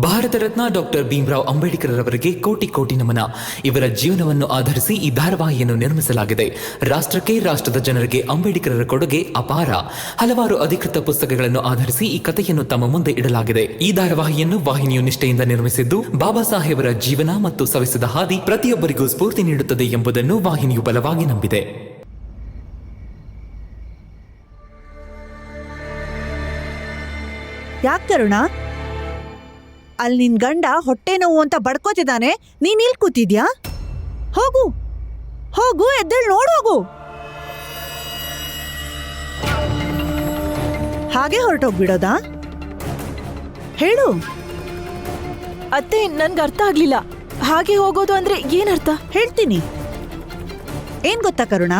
Bharat Ratna doctor Bhimrao Ambedkar ಅವರಿಗೆ ಕೋಟಿ ಕೋಟಿ ನಮನ. ಇವರ ಜೀವನವನ್ನು ಆಧರಿಸಿ ಈ ಧಾರಾವಾಹಿಯನ್ನು ನಿರ್ಮಿಸಲಾಗಿದೆ. ರಾಷ್ಟ್ರಕ್ಕೆ, ರಾಷ್ಟ್ರದ ಜನರಿಗೆ ಅಂಬೇಡ್ಕರರ ಕೊಡುಗೆ ಅಪಾರ. ಹಲವಾರು ಅಧಿಕೃತ ಪುಸ್ತಕಗಳನ್ನು ಆಧರಿಸಿ ಈ ಕಥೆಯನ್ನು ತಮ್ಮ ಮುಂದೆ ಇಡಲಾಗಿದೆ. ಈ ಧಾರಾವಾಹಿಯನ್ನು ವಾಹಿನಿಯು ನಿಷ್ಠೆಯಿಂದ ನಿರ್ಮಿಸಿದ್ದು, ಬಾಬಾ ಸಾಹೇಬರ ಜೀವನ ಮತ್ತು ಸವೆಸಿದ ಹಾದಿ ಪ್ರತಿಯೊಬ್ಬರಿಗೂ ಸ್ಫೂರ್ತಿ ನೀಡುತ್ತದೆ ಎಂಬುದನ್ನು ವಾಹಿನಿಯು ಬಲವಾಗಿ ನಂಬಿದೆ. ಯಾಕೆ ಕರುಣ, ಅಲ್ಲಿ ನಿನ್ ಗಂಡ ಹೊಟ್ಟೆ ನೋವು ಅಂತ ಬಡ್ಕೋತಿದ್ದಾನೆ, ನೀನ್ ಇಲ್ಲಿ ಕೂತಿದ್ಯಾ? ಹೋಗು ಹೋಗು, ಎದ್ದೇಳು, ನೋಡೋಗು. ಹಾಗೆ ಹೊರಟೋಗ್ಬಿಡೋದಾ? ಹೇಳು. ಅತ್ತೆ, ನನ್ಗೆ ಅರ್ಥ ಆಗ್ಲಿಲ್ಲ. ಹಾಗೆ ಹೋಗೋದು ಅಂದ್ರೆ ಏನರ್ಥ? ಹೇಳ್ತೀನಿ. ಏನ್ ಗೊತ್ತಾ ಕರುಣ,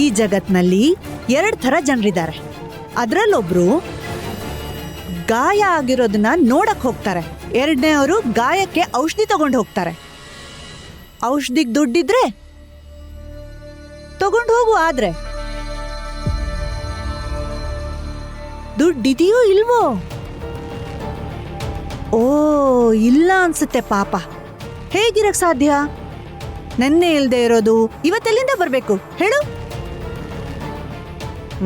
ಈ ಜಗತ್ನಲ್ಲಿ 2 ಥರ ಜನರಿದ್ದಾರೆ. ಅದ್ರಲ್ಲೊಬ್ರು ಗಾಯ ಆಗಿರೋದನ್ನ ನೋಡಕ್ ಹೋಗ್ತಾರೆ. 2ನೇವರು ಗಾಯಕ್ಕೆ ಔಷಧಿ ತಗೊಂಡು ಹೋಗ್ತಾರೆ. ಔಷಧಿಗೆ ದುಡ್ಡಿದ್ರೆ ತಗೊಂಡು ಹೋಗು, ಆದ್ರೆ ದುಡ್ಡಿದೆಯೋ ಇಲ್ವೋ? ಓ, ಇಲ್ಲ ಅನ್ಸುತ್ತೆ ಪಾಪ. ಹೇಗಿರಕ್ ಸಾಧ್ಯ? ನೆನ್ನೆ ಇಲ್ದೇ ಇರೋದು ಇವತ್ತೆಲ್ಲಿಂದ ಬರ್ಬೇಕು ಹೇಳು?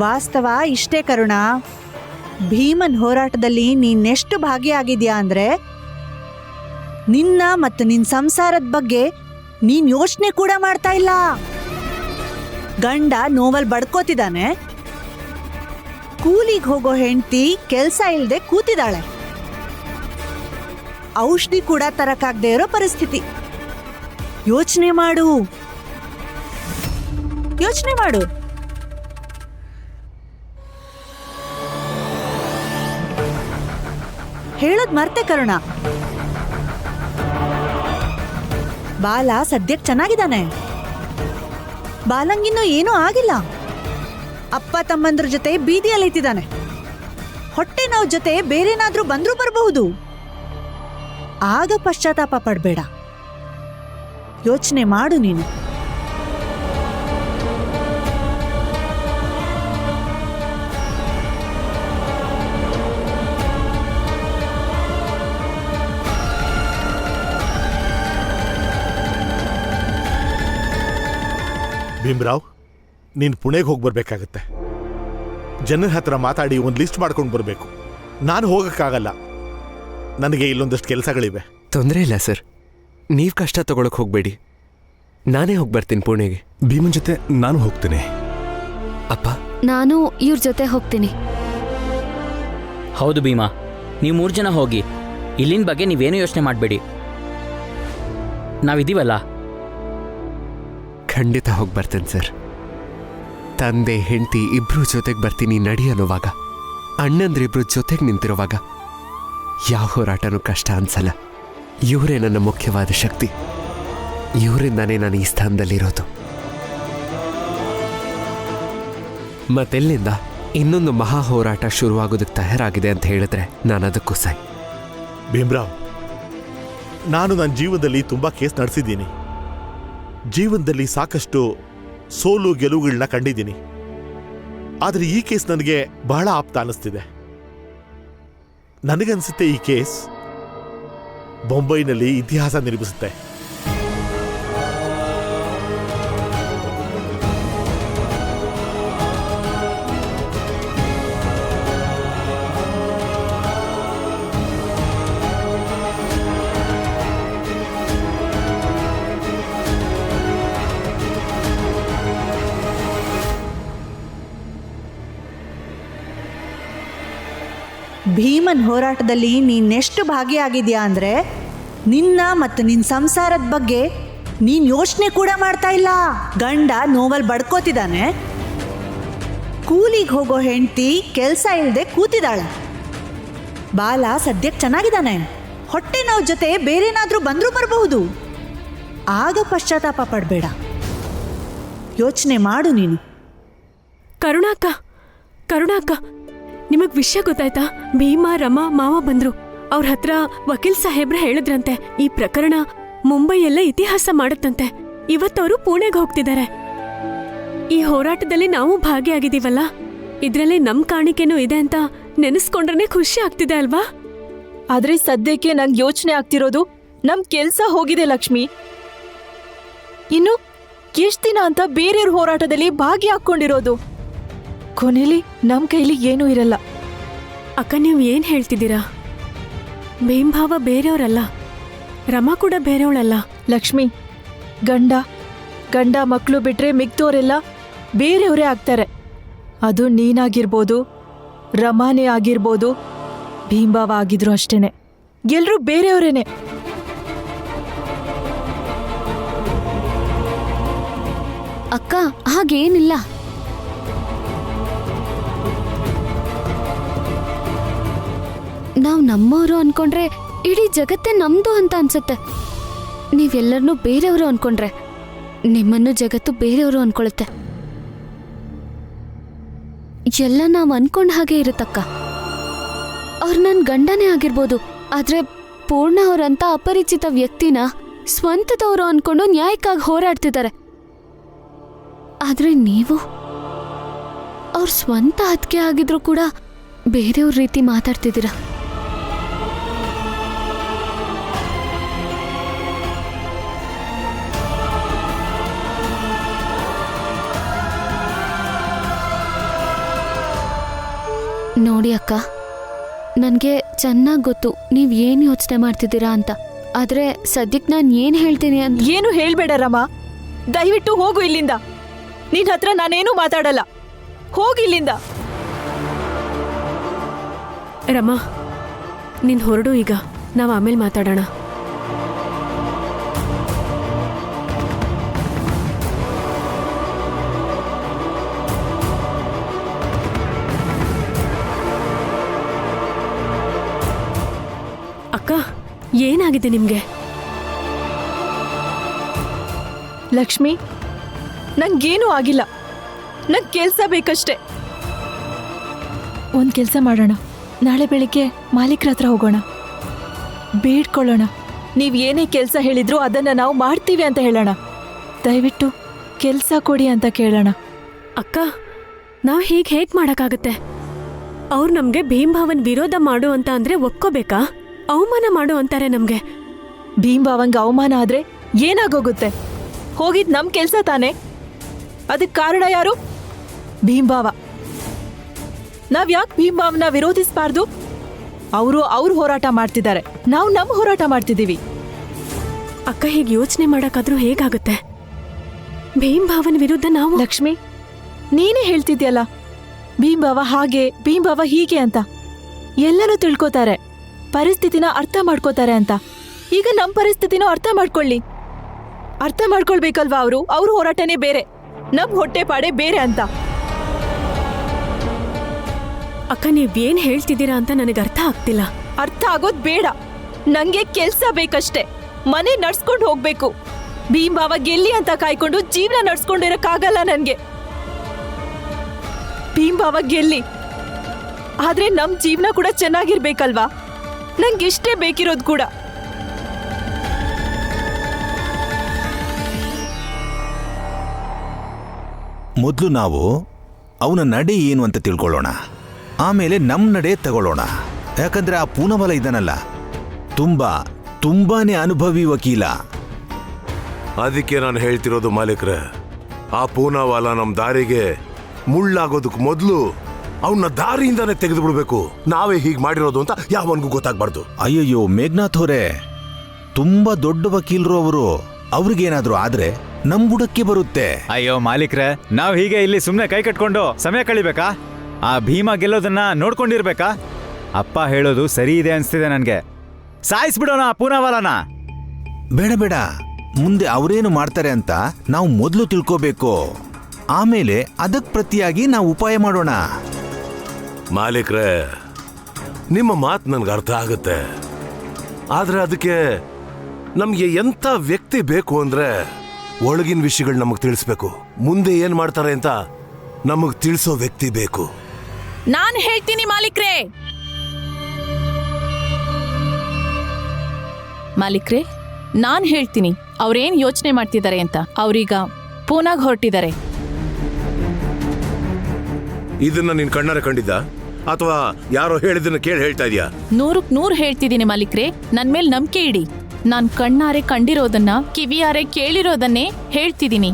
ವಾಸ್ತವ ಇಷ್ಟೇ ಕರುಣ. ಭೀಮನ್ ಹೋರಾಟದಲ್ಲಿ ನೀನೆಷ್ಟು ಭಾಗಿಯಾಗಿದ್ಯಾ ಅಂದ್ರೆ ನಿನ್ನ ಮತ್ತು ನಿನ್ ಸಂಸಾರದ ಬಗ್ಗೆ ನೀನ್ ಯೋಚನೆ ಕೂಡ ಮಾಡ್ತಾ ಇಲ್ಲ. ಗಂಡ ನೋವಲ್ ಬಡ್ಕೋತಿದ್ದಾನೆ, ಕೂಲಿಗೆ ಹೋಗೋ ಹೆಂಡತಿ ಕೆಲ್ಸ ಇಲ್ದೆ ಕೂತಿದ್ದಾಳೆ, ಔಷಧಿ ಕೂಡ ತರಕಾಗದೆ ಇರೋ ಪರಿಸ್ಥಿತಿ. ಯೋಚನೆ ಮಾಡು, ಯೋಚನೆ ಮಾಡು. ಹೇಳೋದ್ ಮರ್ತೆ ಕರುಣ. ಬಾಲ ಸದ್ಯಕ್ಕೆ ಚೆನ್ನಾಗಿದ್ದಾನೆ. ಬಾಲಂಗಿನ್ನೂ ಏನೂ ಆಗಿಲ್ಲ. ಅಪ್ಪ ತಮ್ಮಂದ್ರ ಜೊತೆ ಬೀದಿಯಲ್ಲಿ ಇತ್ತಿದ್ದಾನೆ. ಹೊಟ್ಟೆ ನೋವು ಜೊತೆ ಬೇರೇನಾದ್ರೂ ಬಂದ್ರೂ ಬರಬಹುದು. ಆಗ ಪಶ್ಚಾತ್ತಾಪ ಪಡ್ಬೇಡ. ಯೋಚನೆ ಮಾಡು ನೀನು. ಭೀಮರಾವ್, ನೀನು ಪುಣೆಗೆ ಹೋಗಿ ಬರ್ಬೇಕಾಗತ್ತೆ. ಜನರ ಹತ್ರ ಮಾತಾಡಿ ಒಂದು ಲಿಸ್ಟ್ ಮಾಡ್ಕೊಂಡು ಬರಬೇಕು. ನಾನು ಹೋಗಕ್ಕಾಗಲ್ಲ, ನನಗೆ ಇಲ್ಲೊಂದಷ್ಟು ಕೆಲಸಗಳಿವೆ. ತೊಂದರೆ ಇಲ್ಲ ಸರ್, ನೀವು ಕಷ್ಟ ತಗೊಳಕ್ ಹೋಗ್ಬೇಡಿ. ನಾನೇ ಹೋಗಿ ಬರ್ತೀನಿ ಪುಣೆಗೆ. ಭೀಮನ್ ಜೊತೆ ನಾನು ಹೋಗ್ತೀನಿ. ಅಪ್ಪ, ನಾನು ಇವ್ರ ಜೊತೆ ಹೋಗ್ತೀನಿ. ಹೌದು ಭೀಮಾ, ನೀವು 3 ಜನ ಹೋಗಿ. ಇಲ್ಲಿನ ಬಗ್ಗೆ ನೀವೇನು ಯೋಚನೆ ಮಾಡಬೇಡಿ, ನಾವಿದ್ದೀವಲ್ಲ. ಖಂಡಿತ ಹೋಗಿ ಬರ್ತೇನೆ ಸರ್. ತಂದೆ ಹೆಂಡತಿ ಇಬ್ರು ಜೊತೆಗೆ ಬರ್ತೀನಿ ನಡಿ ಅನ್ನೋವಾಗ, ಅಣ್ಣಂದ್ರಿಬ್ರು ಜೊತೆಗೆ ನಿಂತಿರೋವಾಗ ಯಾವ ಹೋರಾಟನೂ ಕಷ್ಟ ಅನ್ಸಲ್ಲ. ಇವರೇ ನನ್ನ ಮುಖ್ಯವಾದ ಶಕ್ತಿ. ಇವರಿಂದಾನೇ ನಾನು ಈ ಸ್ಥಾನದಲ್ಲಿರೋದು. ಮತ್ತೆಲ್ಲಿಂದ ಇನ್ನೊಂದು ಮಹಾ ಹೋರಾಟ ಶುರುವಾಗೋದಕ್ಕೆ ತಯಾರಾಗಿದೆ ಅಂತ ಹೇಳಿದ್ರೆ ನಾನು ಅದಕ್ಕೂ ಸೈ. ಭೀಮರಾವ್, ನಾನು ನನ್ನ ಜೀವನದಲ್ಲಿ ತುಂಬ ಕೇಸ್ ನಡೆಸಿದ್ದೀನಿ. ಜೀವನದಲ್ಲಿ ಸಾಕಷ್ಟು ಸೋಲು ಗೆಲುವುಗಳನ್ನ ಕಂಡಿದ್ದೀನಿ. ಆದರೆ ಈ ಕೇಸ್ ನನಗೆ ಬಹಳ ಆಪ್ತ ಅನ್ನಿಸ್ತಿದೆ. ನನಗನ್ಸುತ್ತೆ ಈ ಕೇಸ್ ಬೊಂಬೈನಲ್ಲಿ ಇತಿಹಾಸ ನಿರ್ಮಿಸುತ್ತೆ. ಭೀಮನ್ ಹೋರಾಟದಲ್ಲಿ ನೀನೆಷ್ಟು ಭಾಗಿಯಾಗಿದ್ಯಾ ಅಂದ್ರೆ ನಿನ್ನ ಮತ್ತು ನಿನ್ ಸಂಸಾರದ ಬಗ್ಗೆ ನೀನ್ ಯೋಚನೆ ಕೂಡ ಮಾಡ್ತಾ ಇಲ್ಲ. ಗಂಡ ನೋವಲ್ ಬಡ್ಕೋತಿದ್ದಾನೆ, ಕೂಲಿಗೆ ಹೋಗೋ ಹೆಂಡತಿ ಕೆಲ್ಸ ಇಲ್ದೆ ಕೂತಿದ್ದಾಳೆ, ಬಾಲ ಸದ್ಯಕ್ಕೆ ಚೆನ್ನಾಗಿದ್ದಾನೆ, ಹೊಟ್ಟೆ ನೋವು ಜೊತೆ ಬೇರೇನಾದ್ರೂ ಬಂದ್ರೂ ಬರಬಹುದು. ಆಗ ಪಶ್ಚಾತ್ತಾಪ ಪಡ್ಬೇಡ. ಯೋಚನೆ ಮಾಡು ನೀನು. ಕರುಣಾಕ್ಕ, ನಿಮಗ್ ವಿಷಯ ಗೊತ್ತಾಯ್ತಾ? ಭೀಮಾ, ರಮಾ, ಮಾವ ಬಂದ್ರು. ಅವ್ರ ಹತ್ರ ವಕೀಲ್ ಸಾಹೇಬ್ರ ಹೇಳಿದ್ರಂತೆ, ಈ ಪ್ರಕರಣ ಮುಂಬೈಯೆಲ್ಲ ಇತಿಹಾಸ ಮಾಡುತ್ತಂತೆ. ಇವತ್ತವರು ಪುಣೆಗೆ ಹೋಗ್ತಿದ್ದಾರೆ. ಈ ಹೋರಾಟದಲ್ಲಿ ನಾವು ಭಾಗಿಯಾಗಿದ್ದೀವಲ್ಲ, ಇದ್ರಲ್ಲಿ ನಮ್ ಕಾಣಿಕೆನೂ ಇದೆ ಅಂತ ನೆನೆಸ್ಕೊಂಡ್ರೆ ಖುಷಿ ಆಗ್ತಿದೆ ಅಲ್ವಾ? ಆದ್ರೆ ಸದ್ಯಕ್ಕೆ ನಂಗೆ ಯೋಚನೆ ಆಗ್ತಿರೋದು ನಮ್ ಕೆಲ್ಸ ಹೋಗಿದೆ ಲಕ್ಷ್ಮಿ. ಇನ್ನು ಎಷ್ಟ್ ದಿನ ಅಂತ ಬೇರೆಯವ್ರ ಹೋರಾಟದಲ್ಲಿ ಭಾಗಿಯಾಕೊಂಡಿರೋದು. ಕೊನೆಲಿ ನಮ್ ಕೈಲಿ ಏನೂ ಇರಲ್ಲ. ಅಕ್ಕ ನೀವು ಏನ್ ಹೇಳ್ತಿದ್ದೀರಾ? ಭೀಮ್ಭಾವ ಬೇರೆಯವರಲ್ಲ, ರಮಾ ಕೂಡ ಬೇರೆಯವಳಲ್ಲ. ಲಕ್ಷ್ಮಿ, ಗಂಡ ಮಕ್ಕಳು ಬಿಟ್ರೆ ಮಿಕ್ದೋರೆಲ್ಲ ಬೇರೆಯವರೇ ಆಗ್ತಾರೆ. ಅದು ನೀನಾಗಿರ್ಬೋದು, ರಮಾನೇ ಆಗಿರ್ಬೋದು, ಭೀಮ್ಭಾವ ಆಗಿದ್ರು ಅಷ್ಟೇನೆ. ಎಲ್ರೂ ಬೇರೆಯವರೇನೆ. ಅಕ್ಕ ಹಾಗೇನಿಲ್ಲ. ನಾವ್ ನಮ್ಮವರು ಅನ್ಕೊಂಡ್ರೆ ಇಡೀ ಜಗತ್ತೇ ನಮ್ದು ಅಂತ ಅನ್ಸುತ್ತೆ. ನೀವೆಲ್ಲರನ್ನೂ ಬೇರೆಯವರು ಅನ್ಕೊಂಡ್ರೆ ನಿಮ್ಮನ್ನು ಜಗತ್ತು ಬೇರೆಯವರು ಅನ್ಕೊಳುತ್ತೆ. ಎಲ್ಲ ನಾವ್ ಅನ್ಕೊಂಡ ಹಾಗೆ ಇರುತ್ತಕ್ಕ. ಅವ್ರು ನನ್ ಗಂಡನೇ ಆಗಿರ್ಬೋದು, ಆದ್ರೆ ಪೂರ್ಣ ಅವ್ರಂತ ಅಪರಿಚಿತ ವ್ಯಕ್ತಿನ ಸ್ವಂತದವರು ಅನ್ಕೊಂಡು ನ್ಯಾಯಕ್ಕಾಗಿ ಹೋರಾಡ್ತಿದ್ದಾರೆ. ಆದ್ರೆ ನೀವು ಅವ್ರ ಸ್ವಂತ ಅತ್ತಿಗೆ ಆಗಿದ್ರು ಕೂಡ ಬೇರೆಯವ್ರ ರೀತಿ ಮಾತಾಡ್ತಿದ್ದೀರಾ. ನೋಡಿ ಅಕ್ಕ, ನನಗೆ ಚೆನ್ನಾಗಿ ಗೊತ್ತು ನೀವು ಏನು ಯೋಚನೆ ಮಾಡ್ತಿದ್ದೀರಾ ಅಂತ. ಆದ್ರೆ ಸದ್ಯಕ್ಕೆ ನಾನು ಏನು ಹೇಳ್ತೀನಿ ಅಂತ. ಏನು ಹೇಳ್ಬೇಡ ರಮಾ, ದಯವಿಟ್ಟು ಹೋಗು ಇಲ್ಲಿಂದ. ನಿನ್ ಹತ್ರ ನಾನೇನು ಮಾತಾಡಲ್ಲ. ಹೋಗಿ ಇಲ್ಲಿಂದ. ರಮಾ, ನೀನ್ ಹೊರಡು ಈಗ, ನಾವು ಆಮೇಲೆ ಮಾತಾಡೋಣ. ಅಕ್ಕ, ಏನಾಗಿದೆ ನಿಮ್ಗೆ? ಲಕ್ಷ್ಮಿ, ನಂಗೇನೂ ಆಗಿಲ್ಲ. ನಂಗೆ ಕೆಲಸ ಬೇಕಷ್ಟೆ. ಒಂದು ಕೆಲಸ ಮಾಡೋಣ, ನಾಳೆ ಬೆಳಿಗ್ಗೆ ಮಾಲೀಕರ ಹತ್ರ ಹೋಗೋಣ, ಬೇಡ್ಕೊಳ್ಳೋಣ. ನೀವು ಏನೇ ಕೆಲಸ ಹೇಳಿದ್ರು ಅದನ್ನು ನಾವು ಮಾಡ್ತೀವಿ ಅಂತ ಹೇಳೋಣ. ದಯವಿಟ್ಟು ಕೆಲಸ ಕೊಡಿ ಅಂತ ಕೇಳೋಣ. ಅಕ್ಕ, ನಾವು ಹೀಗೆ ಹೇಗೆ ಮಾಡೋಕ್ಕಾಗತ್ತೆ? ಅವ್ರು ನಮಗೆ ಭೀಮ್ಭಾವನ್ ವಿರೋಧ ಮಾಡು ಅಂತ ಅಂದ್ರೆ ಒಪ್ಕೋಬೇಕಾ? ಅವಮಾನ ಮಾಡು ಅಂತಾರೆ ನಮಗೆ. ಭೀಮ್ಭಾವಂಗೆ ಅವಮಾನ ಆದ್ರೆ ಏನಾಗೋಗುತ್ತೆ? ಹೋಗಿದ್ ನಮ್ ಕೆಲ್ಸ ತಾನೆ. ಅದಕ್ಕೆ ಕಾರಣ ಯಾರು? ಭೀಮ್ಭಾವ. ನಾವ್ ಯಾಕೆ ಭೀಮ್ಭಾವನ ವಿರೋಧಿಸಬಾರ್ದು? ಅವರು ಅವ್ರ ಹೋರಾಟ ಮಾಡ್ತಿದ್ದಾರೆ, ನಾವು ನಮ್ಮ ಹೋರಾಟ ಮಾಡ್ತಿದ್ದೀವಿ. ಅಕ್ಕ, ಹೀಗೆ ಯೋಚನೆ ಮಾಡಕ್ಕಾದ್ರೂ ಹೇಗಾಗುತ್ತೆ? ಭೀಮ್ಭಾವನ ವಿರುದ್ಧ ನಾವು. ಲಕ್ಷ್ಮಿ, ನೀನೇ ಹೇಳ್ತಿದ್ಯಲ್ಲ, ಭೀಮ್ಭಾವ ಹಾಗೆ, ಭೀಮ್ಭಾವ ಹೀಗೆ ಅಂತ. ಎಲ್ಲರೂ ತಿಳ್ಕೊತಾರೆ, ಪರಿಸ್ಥಿತಿನ ಅರ್ಥ ಮಾಡ್ಕೋತಾರೆ ಅಂತ. ಈಗ ನಮ್ಮ ಪರಿಸ್ಥಿತಿನೂ ಅರ್ಥ ಮಾಡ್ಕೊಳ್ಳಿ. ಅರ್ಥ ಮಾಡ್ಕೊಳ್ಬೇಕಲ್ವಾ ಅವರು? ಅವ್ರ ಹೋರಾಟನೇ ಬೇರೆ, ನಮ್ ಹೊಟ್ಟೆ ಪಾಡೆ ಬೇರೆ ಅಂತ. ಅಕ್ಕ, ನೀವೇನ್ ಹೇಳ್ತಿದ್ದೀರಾ ಅಂತ ನನಗೆ ಅರ್ಥ ಆಗ್ತಿಲ್ಲ. ಅರ್ಥ ಆಗೋದ್ ಬೇಡ. ನಂಗೆ ಕೆಲ್ಸ ಬೇಕಷ್ಟೆ. ಮನೆ ನಡ್ಸ್ಕೊಂಡು ಹೋಗ್ಬೇಕು. ಭೀಮ್ಭಾವ ಗೆಲ್ಲಿ ಅಂತ ಕಾಯ್ಕೊಂಡು ಜೀವನ ನಡ್ಸ್ಕೊಂಡಿರಕ್ಕಾಗಲ್ಲ ನನ್ಗೆ. ಭೀಮ್ಭಾವ ಗೆಲ್ಲಿ, ಆದ್ರೆ ನಮ್ ಜೀವನ ಕೂಡ ಚೆನ್ನಾಗಿರ್ಬೇಕಲ್ವಾ? ನಂಗಿಷ್ಟೇ ಬೇಕಿರೋದು ಕೂಡ. ಮೊದಲು ನಾವು ಅವನ ನಡೆ ಏನು ಅಂತ ತಿಳ್ಕೊಳ್ಳೋಣ, ಆಮೇಲೆ ನಮ್ಮ ನಡೆ ತಗೊಳ್ಳೋಣ. ಯಾಕಂದ್ರೆ ಆ ಪೂನವಾಲ ಇದ್ದಾನಲ್ಲ, ತುಂಬಾನೇ ಅನುಭವಿ ವಕೀಲ. ಅದಕ್ಕೆ ನಾನು ಹೇಳ್ತಿರೋದು ಮಾಲೀಕ್ರೆ, ಆ ಪೂನವಾಲ ನಮ್ಮ ದಾರಿಗೆ ಮುಳ್ಳಾಗೋದಕ್ಕೆ ಮೊದಲು ಅವನ್ನ ದಾರಿಯಿಂದಾನೆ ತೆಗೆದು ಬಿಡ್ಬೇಕು. ನಾವೇ ಹೀಗೆ ಮಾಡಿರೋದು ಅಂತ ಯಾವನ್ಗೂ ಗೊತ್ತಾಗ್ಬಾರ್ದು. ಅಯ್ಯಯ್ಯೋ ಮೇಘನಾಥ್ ಅವರೇ, ತುಂಬಾ ದೊಡ್ಡ ವಕೀಲರು ಅವರು. ಅವ್ರಿಗೇನಾದ್ರೂ ಆದ್ರೆ ನಮ್ ಬುಡಕ್ಕೆ ಬರುತ್ತೆ. ಅಯ್ಯೋ ಮಾಲೀಕ್ರೆ, ನಾವ್ ಹೀಗೆ ಇಲ್ಲಿ ಸುಮ್ನೆ ಕೈ ಕಟ್ಕೊಂಡು ಸಮಯ ಕಳಿಬೇಕಾ? ಆ ಭೀಮ ಗೆಲ್ಲೋದನ್ನ ನೋಡ್ಕೊಂಡಿರ್ಬೇಕಾ? ಅಪ್ಪ ಹೇಳೋದು ಸರಿ ಇದೆ ಅನ್ಸ್ತಿದೆ ನನ್ಗೆ. ಸಾಯಿಸ್ಬಿಡೋಣ ಪೂನವಾಲನ. ಬೇಡ, ಮುಂದೆ ಅವರೇನು ಮಾಡ್ತಾರೆ ಅಂತ ನಾವು ಮೊದಲು ತಿಳ್ಕೋಬೇಕು. ಆಮೇಲೆ ಅದಕ್ಕೆ ಪ್ರತಿಯಾಗಿ ನಾವು ಉಪಾಯ ಮಾಡೋಣ. ಮಾಲೀಕ್ರೆ, ನಿಮ್ಮ ಮಾತು ನನ್ಗೆ ಅರ್ಥ ಆಗುತ್ತೆ. ಆದ್ರೆ ಅದಕ್ಕೆ ನಮ್ಗೆ ಎಂಥ ವ್ಯಕ್ತಿ ಬೇಕು ಅಂದ್ರೆ ಒಳಗಿನ ವಿಷಯಗಳು ನಮಗ್ ತಿಳಿಸ್ಬೇಕು. ಮುಂದೆ ಏನ್ ಮಾಡ್ತಾರೆ ಅಂತ ನಮಗ್ ತಿಳಿಸೋ ವ್ಯಕ್ತಿ ಬೇಕು. ನಾನ್ ಹೇಳ್ತೀನಿ ಮಾಲೀಕ್ರೆ. ಮಾಲೀಕ್ರೆ, ನಾನ್ ಹೇಳ್ತೀನಿ ಅವ್ರೇನ್ ಯೋಚನೆ ಮಾಡ್ತಿದ್ದಾರೆ ಅಂತ. ಅವ್ರೀಗ ಪೂನಾಗ್ ಹೊರಟಿದ್ದಾರೆ. ಇದನ್ನ ನೀನ್ ಕಣ್ಣಾರೆ ಕಂಡಿದ್ದ? ಅಥವಾ ಯಾರೋ ಹೇಳಿದ್ದನ್ನ ಕೇಳಿ ಹೇಳ್ತಾ ಇದೀಯಾ? 100ಕ್ಕೆ 100 ಹೇಳ್ತಿದ್ದೀನಿ ಮಾಲೀಕ್ರೆ, ನನ್ ಮೇಲೆ ನಂಬಿಕೆ ಇಡಿ. ನಾನ್ ಕಣ್ಣಾರೆ ಕಂಡಿರೋದನ್ನ, ಕಿವಿಯಾರೆ ಕೇಳಿರೋದನ್ನೇ ಹೇಳ್ತಿದ್ದೀನಿ.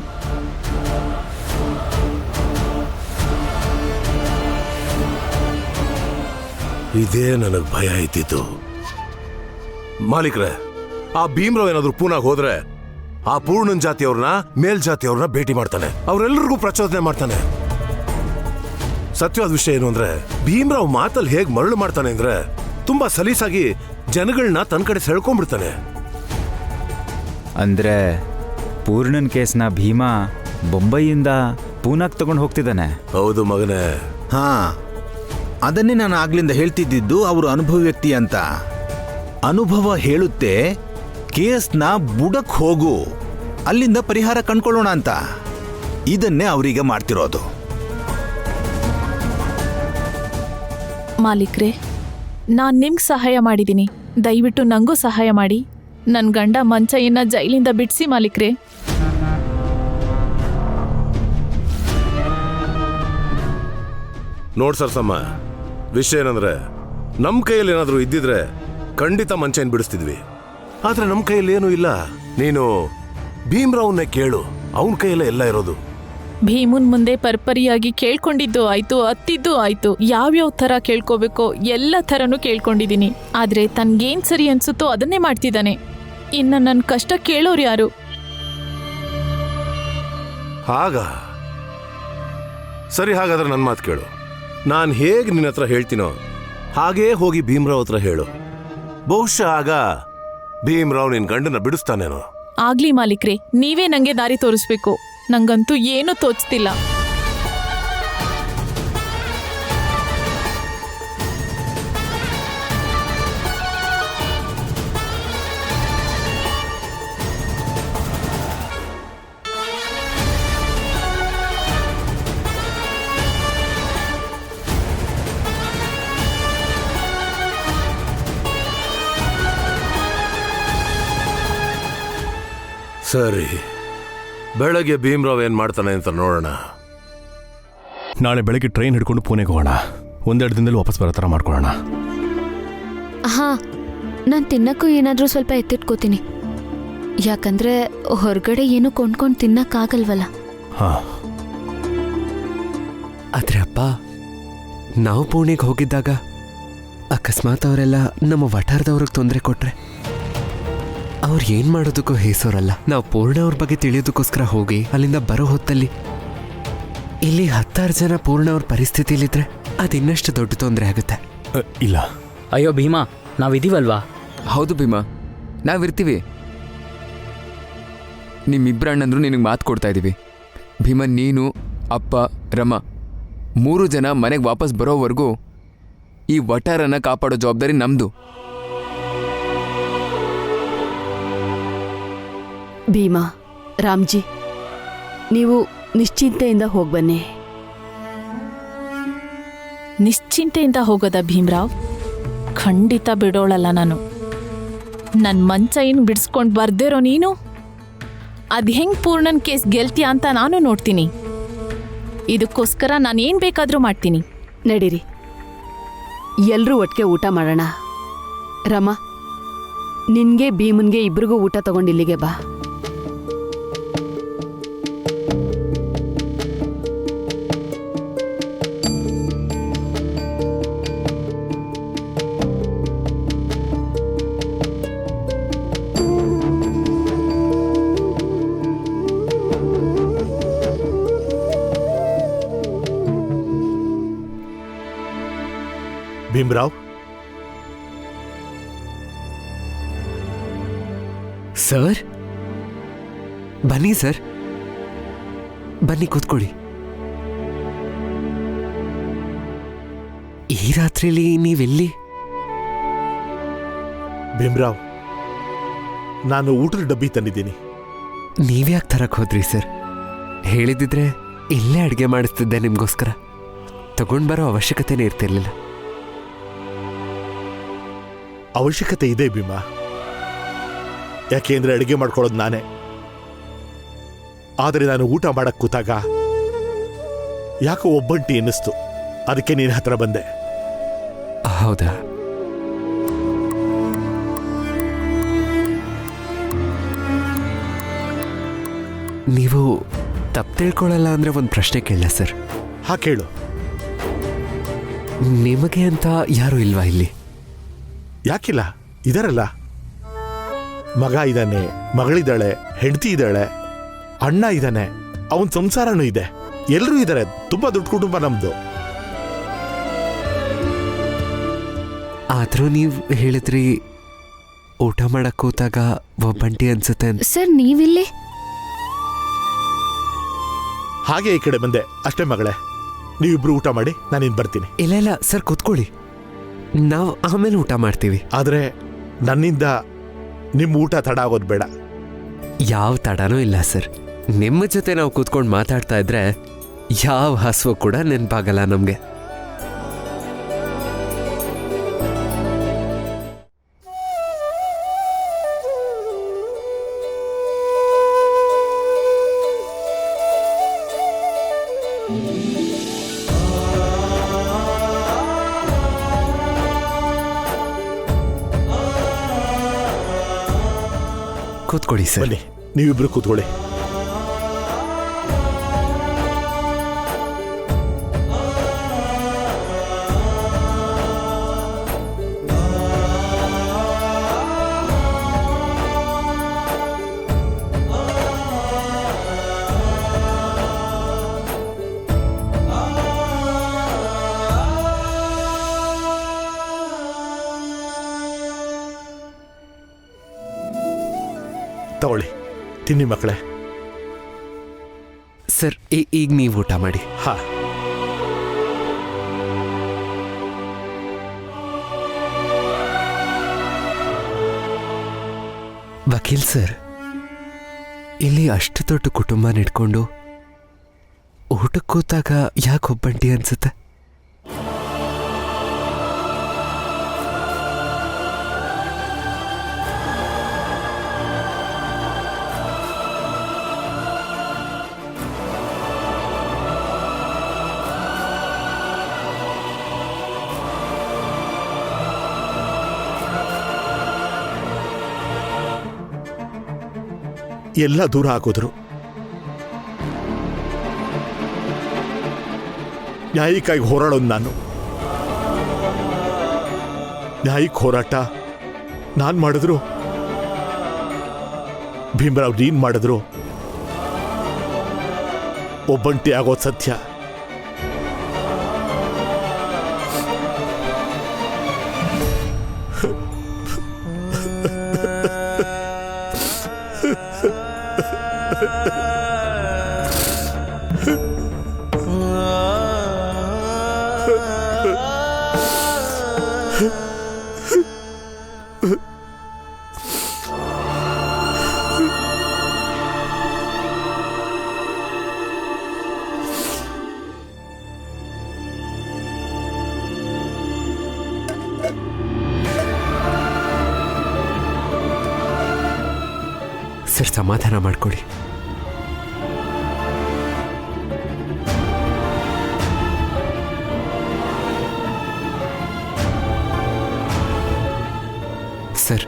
ಇದೇ ನನಗ್ ಭಯ ಇದ್ದಿತ್ತು. ಮಾಲೀಕ್ರೆ, ಆ ಭೀಮ್ರಾವ್ ಏನಾದ್ರು ಪೂನಾಗ್ ಹೋದ್ರೆ ಆ ಪೂರ್ಣನ್ ಜಾತಿಯವ್ರನ್ನ ಮೇಲ್ಜಾತಿಯವ್ರನ್ನ ಭೇಟಿ ಮಾಡ್ತಾನೆ, ಅವರೆಲ್ಲರಿಗೂ ಪ್ರಚೋದನೆ ಮಾಡ್ತಾನೆ. ಸತ್ಯವಾದ ವಿಷಯ ಏನು ಅಂದ್ರೆ, ಭೀಮ್ರಾವ್ ಮಾತಲ್ಲಿ ಹೇಗ್ ಮರಳು ಮಾಡ್ತಾನೆ ಅಂದ್ರೆ ತುಂಬಾ ಸಲೀಸಾಗಿ ಜನಗಳನ್ನ ತನ್ನ ಕಡೆ ಸೆಳ್ಕೊಂಡ್ಬಿಡ್ತಾನೆ. ಅಂದ್ರೆ ಪೂರ್ಣನ್ ಕೇಸ್ನ ಭೀಮಾ ಬೊಂಬೈಯಿಂದ ಪೂನಾಗ್ ತಗೊಂಡು ಹೋಗ್ತಿದ್ದಾನೆ. ಹೌದು ಮಗನೇ. ಹಾ, ಅದನ್ನೇ ನಾನು ಆಗ್ಲಿಂದ ಹೇಳ್ತಿದ್ದಿದ್ದು ಅವರು ಅನುಭವ ವ್ಯಕ್ತಿ ಅಂತ. ಅನುಭವ ಹೇಳುತ್ತೆ ಕೇಸ್ನ ಬುಡಕ್ ಹೋಗು, ಅಲ್ಲಿಂದ ಪರಿಹಾರ ಕಂಡ್ಕೊಳ್ಳೋಣ ಅಂತ. ಇದನ್ನೇ ಅವರೀಗ ಮಾಡ್ತಿರೋದು. ಮಾಲೀಕ್ರೆ, ನಾನ್ ನಿಮ್ಗೆ ಸಹಾಯ ಮಾಡಿದ್ದೀನಿ, ದಯವಿಟ್ಟು ನಂಗೂ ಸಹಾಯ ಮಾಡಿ. ನನ್ ಗಂಡ ಮಂಚಯ್ಯನ ಜೈಲಿಂದ ಬಿಡಿಸಿ ಮಾಲೀಕ್ರೆ. ನೋಡ್ ಸರ್ಸಮ್ಮ, ವಿಷಯ ಏನಂದ್ರೆ ನಮ್ ಕೈಯಲ್ಲಿ ಏನಾದ್ರೂ ಇದ್ದಿದ್ರೆ ಖಂಡಿತ ಮಂಚಯ್ಯನ್ ಬಿಡಿಸ್ತಿದ್ವಿ. ಆದ್ರೆ ನಮ್ ಕೈಯಲ್ಲಿ ಏನೂ ಇಲ್ಲ. ನೀನು ಭೀಮ್ರಾವ್ನೇ ಕೇಳು, ಅವನ ಕೈಯಲ್ಲೇ ಎಲ್ಲ ಇರೋದು. ಭೀಮುನ್ ಮುಂದೆ ಪರ್ಪರಿಯಾಗಿ ಕೇಳ್ಕೊಂಡಿದ್ದು ಆಯ್ತು, ಅತ್ತಿದ್ದು ಆಯ್ತು. ಯಾವ್ಯಾವ ಥರ ಕೇಳ್ಕೋಬೇಕೋ ಎಲ್ಲ ಥರನೂ ಕೇಳ್ಕೊಂಡಿದ್ದೀನಿ. ಆದ್ರೆ ತನ್ಗೇನ್ ಸರಿ ಅನ್ಸುತ್ತೋ ಅದನ್ನೇ ಮಾಡ್ತಿದ್ದಾನೆ. ಇನ್ನ ನನ್ನ ಕಷ್ಟ ಕೇಳೋರು ಯಾರು? ಹಾಗ ಸರಿ, ಹಾಗಾದ್ರೆ ನನ್ನ ಮಾತು ಕೇಳು. ನಾನು ಹೇಗೆ ನಿನ್ನ ಹತ್ರ ಹೇಳ್ತೀನೋ ಹಾಗೇ ಹೋಗಿ ಭೀಮ್ರಾವ್ ಹತ್ರ ಹೇಳು. ಬಹುಶಃ ಆಗ ಭೀಮ್ರಾವ್ ನಿನ್ ಗಂಡನ ಬಿಡಿಸ್ತಾನೇನೋ. ಆಗ್ಲಿ ಮಾಲೀಕ್ರೆ, ನೀವೇ ನಂಗೆ ದಾರಿ ತೋರಿಸ್ಬೇಕು. ನಂಗಂತೂ ಏನೂ ತೋಚ್ತಿಲ್ಲ. ಸರಿ, ಬೆಳಗ್ಗೆ ಭೀಮ್ರಾವ್ ಏನ್ ಮಾಡ್ತಾನೆ ಅಂತ ನೋಡೋಣ. ನಾಳೆ ಬೆಳಗ್ಗೆ ಟ್ರೈನ್ ಹಿಡ್ಕೊಂಡು ಪುಣೆಗೆ ಹೋಗೋಣ. 1-2 ದಿನದಲ್ಲಿ ವಾಪಸ್ ಬರೋ ಥರ ಮಾಡ್ಕೊಳ್ಳೋಣ. ಹಾ, ನಾನು ತಿನ್ನಕ್ಕೂ ಏನಾದರೂ ಸ್ವಲ್ಪ ಎತ್ತಿಟ್ಕೋತೀನಿ. ಯಾಕಂದ್ರೆ ಹೊರಗಡೆ ಏನು ಕೊಂಡ್ಕೊಂಡು ತಿನ್ನಕ್ಕಾಗಲ್ವಲ್ಲ. ಹಾ, ಆದ್ರೆ ಅಪ್ಪ, ನಾವು ಪುಣೆಗೆ ಹೋಗಿದ್ದಾಗ ಅಕಸ್ಮಾತ್ ಅವರೆಲ್ಲ ನಮ್ಮ ವಠಾರದವ್ರಿಗೆ ತೊಂದರೆ ಕೊಟ್ರೆ ಅವ್ರು ಏನ್ ಮಾಡೋದಕ್ಕೂ ಹೇಸೋರಲ್ಲ. ನಾವು ಪೂರ್ಣ ಅವ್ರ ಬಗ್ಗೆ ತಿಳಿಯೋದಕ್ಕೋಸ್ಕರ ಹೋಗಿ ಅಲ್ಲಿಂದ ಬರೋ ಹೊತ್ತಲ್ಲಿ ಇಲ್ಲಿ 10 ಜನ ಪೂರ್ಣ ಅವ್ರ ಪರಿಸ್ಥಿತಿಲಿದ್ರೆ ಅದಿನ್ನಷ್ಟು ದೊಡ್ಡ ತೊಂದರೆ ಆಗುತ್ತೆ. ಇಲ್ಲ. ಅಯ್ಯೋ ಭೀಮಾ, ನಾವಿದೀವಲ್ವಾ? ಹೌದು ಭೀಮಾ, ನಾವಿರ್ತೀವಿ. ನಿಮ್ಮಿಬ್ಬರ ಅಣ್ಣಂದ್ರು ನಿನಗೆ ಮಾತು ಕೊಡ್ತಾ ಇದ್ದೀವಿ. ಭೀಮಾ, ನೀನು, ಅಪ್ಪ, ರಮ 3 ಜನ ಮನೆಗೆ ವಾಪಸ್ ಬರೋವರೆಗೂ ಈ ವಠಾರನ ಕಾಪಾಡೋ ಜವಾಬ್ದಾರಿ ನಮ್ದು. ಭೀಮಾ, ರಾಮ್ಜಿ, ನೀವು ನಿಶ್ಚಿಂತೆಯಿಂದ ಹೋಗ್ಬನ್ನಿ. ನಿಶ್ಚಿಂತೆಯಿಂದ ಹೋಗೋದ ಭೀಮ್ರಾವ್? ಖಂಡಿತ ಬಿಡೋಳಲ್ಲ ನಾನು. ನನ್ನ ಮಂಚಯ್ಯನ್ ಬಿಡಿಸ್ಕೊಂಡು ಬರ್ದಿರೋ ನೀನು ಅದು ಹೆಂಗ್ ಪೂರ್ಣನ್ ಕೇಸ್ ಗೆಲ್ತೀಯ ಅಂತ ನಾನು ನೋಡ್ತೀನಿ. ಇದಕ್ಕೋಸ್ಕರ ನಾನು ಏನು ಬೇಕಾದರೂ ಮಾಡ್ತೀನಿ. ನಡೀರಿ, ಎಲ್ಲರೂ ಒಟ್ಟಿಗೆ ಊಟ ಮಾಡೋಣ. ರಮ, ನಿನ್ಗೆ ಭೀಮನ್ಗೆ ಇಬ್ರಿಗೂ ಊಟ ತಗೊಂಡು ಇಲ್ಲಿಗೆ ಬಾ. ಭೀಮ್ರಾವ್, ಸರ್ ಬನ್ನಿ. ಸರ್ ಬನ್ನಿ, ಕೂತ್ಕೊಳ್ಳಿ. ಈ ರಾತ್ರಿಲಿ ನೀವೆಲ್ಲಿ? ಭೀಮ್ರಾವ್, ನಾನು ಊಟದ ಡಬ್ಬಿ ತಂದಿದ್ದೀನಿ. ನೀವ್ಯಾಕೆ ತರಕ್ ಹೋದ್ರಿ ಸರ್? ಹೇಳಿದಿದ್ರೆ ಇಲ್ಲೇ ಅಡುಗೆ ಮಾಡಿಸ್ತಿದ್ದೆ ನಿಮ್ಗೋಸ್ಕರ. ತಗೊಂಡ್ ಬರೋ ಅವಶ್ಯಕತೆನೇ ಇರ್ತಿರ್ಲಿಲ್ಲ. ಅವಶ್ಯಕತೆ ಇದೆ ಭೀಮಾ, ಯಾಕೆಂದ್ರೆ ಅಡುಗೆ ಮಾಡ್ಕೊಳ್ಳೋದು ನಾನೇ. ಆದರೆ ನಾನು ಊಟ ಮಾಡಕ್ ಕೂತಾಗ ಯಾಕೋ ಒಬ್ಬಂಟಿ ಅನ್ನಿಸ್ತು. ಅದಕ್ಕೆ ನಿನ್ನ ಹತ್ರ ಬಂದೆ. ಹೌದಾ? ನೀವು ತಪ್ಪು ತಿಳ್ಕೊಳ್ಳಲ್ಲ ಅಂದ್ರೆ ಒಂದು ಪ್ರಶ್ನೆ ಕೇಳಲ್ಲ ಸರ್? ಹಾ, ಕೇಳು. ನಿಮಗೆ ಅಂತ ಯಾರು ಇಲ್ವಾ ಇಲ್ಲಿ? ಯಾಕಿಲ್ಲ, ಇದಾರಲ್ಲ. ಮಗ ಇದ್ದಾನೆ, ಮಗಳಿದ್ದಾಳೆ, ಹೆಂಡತಿ ಇದ್ದಾಳೆ, ಅಣ್ಣ ಇದ್ದಾನೆ, ಅವನ ಸಂಸಾರನೂ ಇದೆ, ಎಲ್ಲರೂ ಇದ್ದಾರೆ. ತುಂಬಾ ದೊಡ್ಡ ಕುಟುಂಬ ನಮ್ದು. ಆದ್ರೂ ನೀವು ಹೇಳಿದ್ರಿ ಊಟ ಮಾಡಕ್ ಕೂತಾಗ ಒಬ್ಬಂಟಿ ಅನ್ಸುತ್ತೆ ಅಂತ. ಸರ್ ನೀವಿಲ್ಲಿ? ಹಾಗೆ ಈ ಕಡೆ ಬಂದೆ ಅಷ್ಟೇ ಮಗಳೇ. ನೀವಿಬ್ರು ಊಟ ಮಾಡಿ, ನಾನಿನ್ ಬರ್ತೀನಿ. ಇಲ್ಲ ಇಲ್ಲ ಸರ್, ಕೂತ್ಕೊಳ್ಳಿ, ನಾವು ಆಮೇಲೆ ಊಟ ಮಾಡ್ತೀವಿ. ಆದ್ರೆ ನನ್ನಿಂದ ನಿಮ್ಮ ಊಟ ತಡ ಆಗೋದು ಬೇಡ. ಯಾವ ತಡನೂ ಇಲ್ಲ ಸರ್. ನಿಮ್ಮ ಜೊತೆ ನಾವು ಕೂತ್ಕೊಂಡು ಮಾತಾಡ್ತಾ ಇದ್ರೆ ಯಾವ ಹಸುವು ಕೂಡ ನೆನಪಾಗಲ್ಲ ನಮಗೆ. ಕೂತ್ಕೊಳ್ಳಿ ಸರ್. ಬನ್ನಿ, ನೀವಿಬ್ರು ಕೂತ್ಕೊಳ್ಳಿ. ತಗೊಳ್ಳಿ, ತಿನ್ನಿ ಮಕ್ಕಳೇ. ಸರ್ ಈಗ ನೀವು ಊಟ ಮಾಡಿ. ಹಾ. ವಕೀಲ್ ಸರ್, ಇಲ್ಲಿ ಅಷ್ಟು ದೊಡ್ಡ ಕುಟುಂಬ ಇಟ್ಕೊಂಡು ಊಟಕ್ಕೆ ಕೂತಾಗ ಯಾಕೆ ಒಬ್ಬಂಟಿ ಅನ್ಸುತ್ತೆ? ಎಲ್ಲ ದೂರ ಹಾಕಿದ್ರು. ನ್ಯಾಯಕ್ಕಾಗಿ ಹೋರಾಡೋದು ನಾನು. ನ್ಯಾಯಕ್ಕೆ ಹೋರಾಟ ನಾನು ಮಾಡಿದ್ರು, ಭೀಮರಾವ್ ನೀನ್ ಮಾಡಿದ್ರು. ಒಬ್ಬಂಟಿ ಆಗೋದು ಸತ್ಯ. ಸರ್, ಸಮಾಧಾನ ಮಾಡ್ಕೊಳ್ಳಿ. ಸರ್,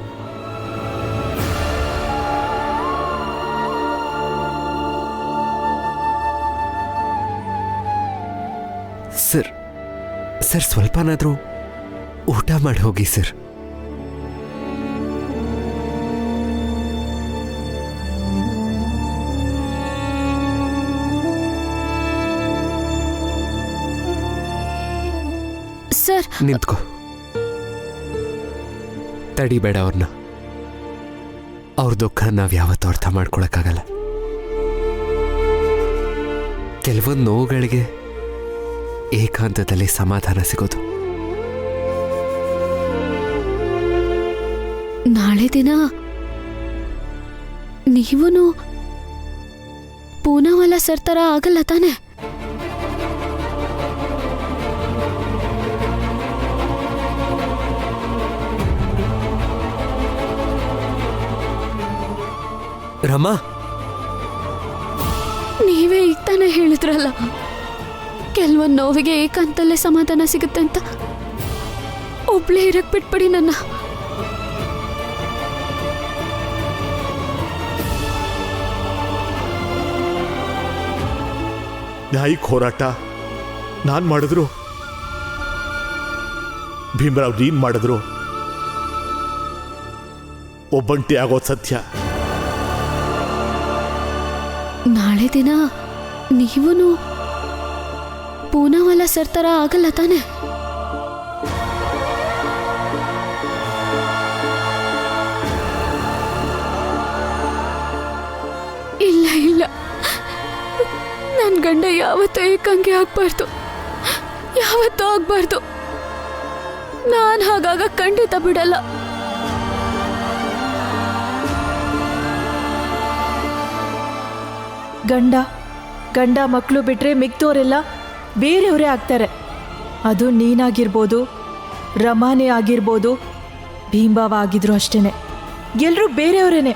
ಸರ್ ಸರ್ ಸ್ವಲ್ಪನಾದರೂ ಊಟ ಮಾಡಿ ಹೋಗಿ ಸರ್. ಸರ್ ನಿಂತ್ಕೋ, ತಡಿಬೇಡ ಅವ್ರನ್ನ. ಅವ್ರ ದುಃಖ ನಾವು ಯಾವತ್ತೂ ಅರ್ಥ ಮಾಡ್ಕೊಳಕ್ಕಾಗಲ್ಲ. ಕೆಲವೊಂದು ನೋವುಗಳಿಗೆ ಏಕಾಂತದಲ್ಲಿ ಸಮಾಧಾನ ಸಿಗೋದು. ನಾಳೆ ದಿನ ನೀವೂ ಪೂನಾವಾಲಾ ಸರ್ ತರ ಆಗಲ್ಲ ತಾನೆ? ರಮಾ, ನೀವೇ ಈಗ ತಾನೇ ಹೇಳಿದ್ರಲ್ಲ ಕೆಲವೊಂದು ನೋವಿಗೆ ಏಕಾಂತಲ್ಲೇ ಸಮಾಧಾನ ಸಿಗುತ್ತೆ ಅಂತ. ಒಬ್ಳೇ ಇರಕ್ ಬಿಟ್ಬಿಡಿ ನನ್ನ. ನ್ಯಾಯಿಕ ಹೋರಾಟ ನಾನ್ ಮಾಡಿದ್ರು, ಭೀಮರಾವ್ ನೀನ್ ಮಾಡಿದ್ರು, ಒಬ್ಬಂಟಿ ಆಗೋದು ಸತ್ಯ. ನಾಳೆ ದಿನ ನೀವೂ ಪೂನಾವಾಲ ಸರ್ ತರ ಆಗಲ್ಲ ತಾನೆ? ಇಲ್ಲ ಇಲ್ಲ, ನನ್ನ ಗಂಡ ಯಾವತ್ತೂ ಏಕಾಂಗಿ ಆಗ್ಬಾರ್ದು, ಯಾವತ್ತೂ ಆಗ್ಬಾರ್ದು. ನಾನು ಹಾಗಾಗ ಖಂಡಿತ ಬಿಡಲ್ಲ. ಗಂಡ ಮಕ್ಕಳು ಬಿಟ್ರೆ ಮಿಕ್ತೋರೆಲ್ಲ ಬೇರೆಯವರೇ ಆಗ್ತಾರೆ. ಅದು ನೀನಾಗಿರ್ಬೋದು, ರಮಾನೇ ಆಗಿರ್ಬೋದು, ಭೀಂಬಾವ ಆಗಿದ್ರು ಅಷ್ಟೇನೆ. ಎಲ್ಲರೂ ಬೇರೆಯವರೇನೆ.